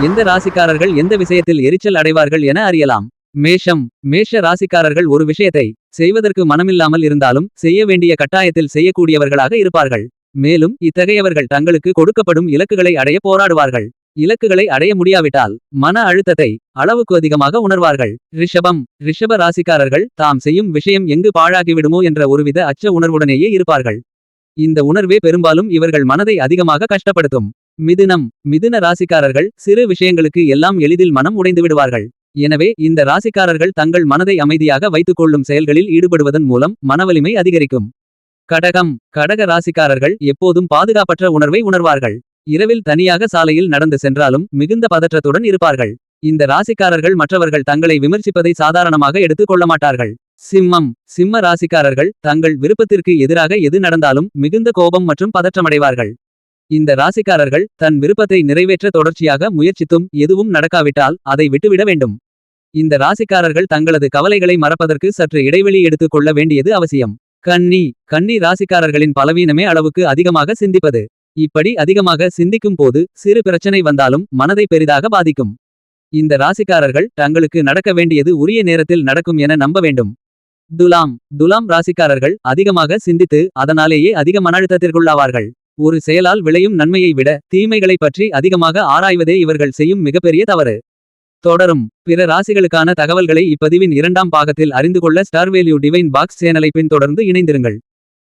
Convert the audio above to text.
எந்த ராசிக்காரர்கள் எந்த விஷயத்தில் எரிச்சல் அடைவார்கள் என அறியலாம். மேஷம். மேஷ ராசிக்காரர்கள் ஒரு விஷயத்தை செய்வதற்கு மனமில்லாமல் இருந்தாலும் செய்ய வேண்டிய கட்டாயத்தில் செய்யக்கூடியவர்களாக இருப்பார்கள். மேலும் இத்தகையவர்கள் தங்களுக்கு கொடுக்கப்படும் இலக்குகளை அடைய போராடுவார்கள். இலக்குகளை அடைய முடியாவிட்டால் மன அழுத்தத்தை அளவுக்கு அதிகமாக உணர்வார்கள். ரிஷபம். ரிஷப ராசிக்காரர்கள் தாம் செய்யும் விஷயம் எங்கு பாழாகிவிடுமோ என்ற ஒருவித அச்ச உணர்வுடனேயே இருப்பார்கள். இந்த உணர்வே பெரும்பாலும் இவர்கள் மனதை அதிகமாக கஷ்டப்படுத்தும். மிதுனம். மிதுன ராசிக்காரர்கள் சிறு விஷயங்களுக்கு எல்லாம் எளிதில் மனம் உடைந்து விடுவார்கள். எனவே இந்த ராசிக்காரர்கள் தங்கள் மனதை அமைதியாக வைத்துக் கொள்ளும் செயல்களில் ஈடுபடுவதன் மூலம் மனவலிமை அதிகரிக்கும். கடகம். கடக ராசிக்காரர்கள் எப்போதும் பாதுகாப்பற்ற உணர்வை உணர்வார்கள். இரவில் தனியாக சாலையில் நடந்து சென்றாலும் மிகுந்த பதற்றத்துடன் இருப்பார்கள். இந்த ராசிக்காரர்கள் மற்றவர்கள் தங்களை விமர்சிப்பதை சாதாரணமாக எடுத்துக் கொள்ள மாட்டார்கள். சிம்மம். சிம்ம ராசிக்காரர்கள் தங்கள் விருப்பத்திற்கு எதிராக எது நடந்தாலும் மிகுந்த கோபம் மற்றும் பதற்றமடைவார்கள். இந்த ராசிக்காரர்கள் தன் விருப்பத்தை நிறைவேற்ற தொடர்ச்சியாக முயற்சித்தும் எதுவும் நடக்காவிட்டால் அதை விட்டுவிட வேண்டும். இந்த ராசிக்காரர்கள் தங்களது கவலைகளை மறப்பதற்கு சற்று இடைவெளி எடுத்துக் கொள்ள வேண்டியது அவசியம். கன்னி. கன்னி ராசிக்காரர்களின் பலவீனமே அளவுக்கு அதிகமாக சிந்திப்பது. இப்படி அதிகமாக சிந்திக்கும் போது சிறு பிரச்சனை வந்தாலும் மனதை பெரிதாக பாதிக்கும். இந்த ராசிக்காரர்கள் தங்களுக்கு நடக்க வேண்டியது உரிய நேரத்தில் நடக்கும் என நம்ப வேண்டும். துலாம். துலாம் ராசிக்காரர்கள் அதிகமாக சிந்தித்து அதனாலேயே அதிக மன அழுத்தத்திற்குள்ளாவார்கள். ஒரு செயலால் விளையும் நன்மையை விட தீமைகளை பற்றி அதிகமாக ஆராய்வதே இவர்கள் செய்யும் மிகப்பெரிய தவறு. தொடரும். பிற ராசிகளுக்கான தகவல்களை இப்பதிவின் இரண்டாம் பாகத்தில் அறிந்து கொள்ள ஸ்டார் வேல்யூ டிவைன் பாக்ஸ் சேனலை பின்தொடர்ந்து இணைந்திருங்கள்.